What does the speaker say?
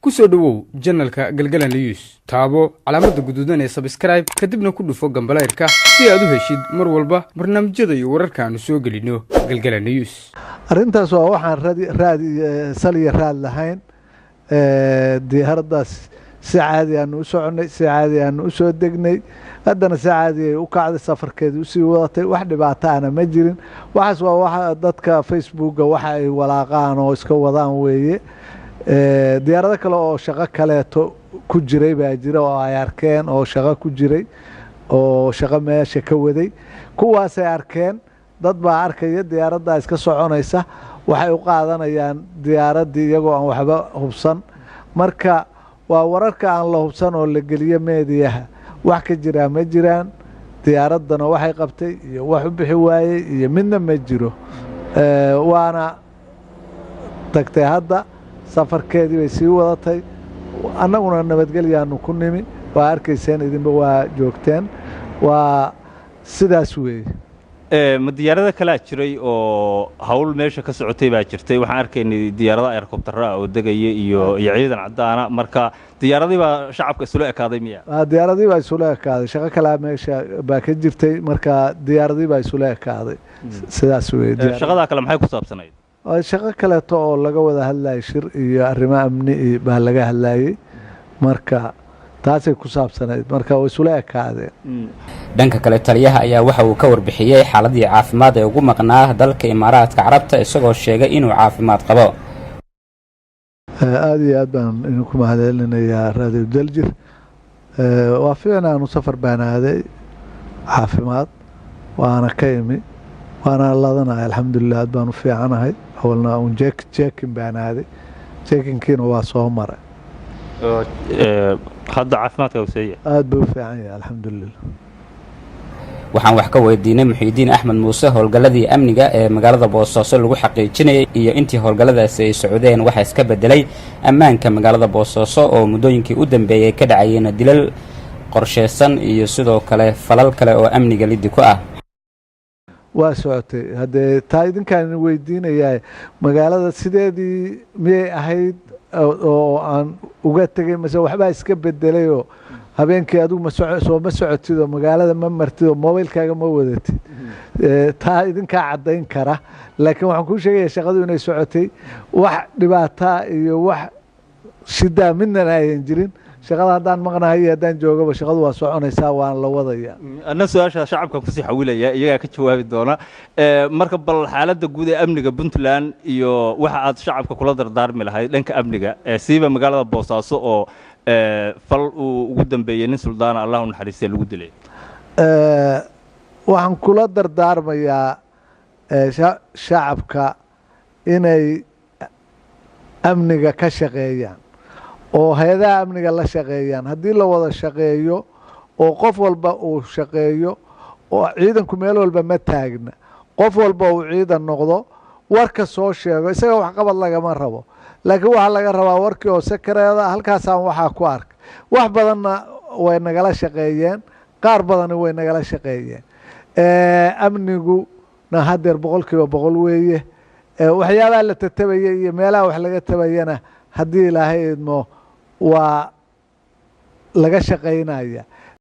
ku soo dhawow janalka galgala news taabo calaamada guduudan ee subscribe kadibna ku dhufo gambaleerka si aad u heshid mar walba barnaamijyada iyo wararka aan soo gelino galgala news. arintaas waa waxaan saliya raad lahayn diyaaradaas si caadi aan u soconay si caadi aan u soo degnay haddana si caadi ay u kacday safarkeedii usii wadatay wax dhibaato ahna ma jirin waxaas waa waxa dadka facebooka waxa ay walaaqaan oo iska wadaan weeye diyaarado kale oo shaqo kaleeto ku jiray baa jira oo ay arkeen oo shaqo ku jiray oo shaqo meesha ka waday kuwaasay arkeen dad baa arkaya diyaaradda iska soconaysa waxay u qaadanayaan diyaaradii iyagoo aan waxba hubsan marka waa wararka aan la hubsan oo la geliyo meediyaha wax ka jira ma jiraan diyaaradana waxay qabtay iyo wax u bixi waayey iyo midna ma jiro waana tagtay hadda safarkeedii bay sii wadatay annaguna nabadgelyaanu ku nimi waa arkayseen idinba waa joogteen waa sidaas weeye ma diyaarada kala jiray oo hawl meesha ka socotay baa jirtay waxaan arkaynay diyaarada helicopter oo degaya iyo ciidan cadaana marka diyaaradii baa shacabka isula ekaaday miya diyaaradii baa isula ekaaday shaqo kala meesha baa ka jirtay marka diyaaradii baa isula ekaaday sidaas weeye shaqada kale maxay ku saabsanayd shaqo kaleeto oo laga wada hadlayay shir iyo arrimo amni baa laga hadlayay marka taasay ku saabsanayd marka way isula ekaadeen dhanka kale taliyaha ayaa waxa uu ka warbixiyay xaaladii caafimaad ee ugu maqnaa dalka Imaaraadka Carabta isagoo sheegay inuu caafimaad qabo aad iyo aad baan idinku mahadcelinayaa raadiyo daljir waa fiicnaan u safar baan aaday caafimaad waana ka imi waana ladanahay alxamdulilah aad baan u fiicanahay awalna uun jeekin baan aaday jeekinkiina waa soo maray hadda caafimaadka uu aad buu fiican yahay alxamdulilah waxaan wax ka weydiinay Muxiidiin Axmed Muuse howlgaladii amniga ee magaalada Boosaaso lagu xaqiijinayay iyo intii howlgaladaasi ay socdeen waxa iska bedelay ammaanka magaalada Boosaaso oo muddooyinkii u dambeeyay ka dhacayeen dilal qorsheysan iyo sidoo kale falal kale oo amniga liddi ku ah waa socotay haddee taa idinkaan weydiinayaa magaalada sideedii miyay ahayd oo aan uga tegay mase waxbaa iska bedelayoo habeenkii adigu ma socotid oo magaalada ma martid oo mobilkaaga ma wadatid taa idinkaa caddayn kara laakiin waxaan kuu sheegayaa shaqadu inay socotay wax dhibaataa iyo wax shidaa midnana ayan jirin shaqada haddaan maqnahay iyo haddaan joogaba shaqadu waa soconaysaa waan la wadayaa anna su-aasha shacabka kusii xawilaya iyagaa ka jawaabi doona marka bal xaaladda guud ee amniga Puntland iyo waxa aad shacabka kula dardaarmi lahayd dhanka amniga siiba magaalada Boosaaso oo fal uu ugu dambeeyay nin suldaana Allah u naxariistay lagu dilay waxaan kula dardaarmayaa shacabka inay amniga ka shaqeeyaan oo hay'adaha amniga la shaqeeyaan haddii la wada shaqeeyo oo qof walba uu shaqeeyo oo ciidanku meel walba ma taagna qof walba uu ciidan noqdo warka soo sheego isaga wax qabad lagama rabo laakiin waxa laga rabaa warkii oo sakareeda halkaasaan waxaa ku arkay wax badanna way nagala shaqeeyeen qaar badanna way nagala shaqeeyeen amniguna haddeer 100% weeye waxyaabaha la tatabaya iyo meelaha wax laga tabayana haddii ilaahay idmo waa laga shaqeynaya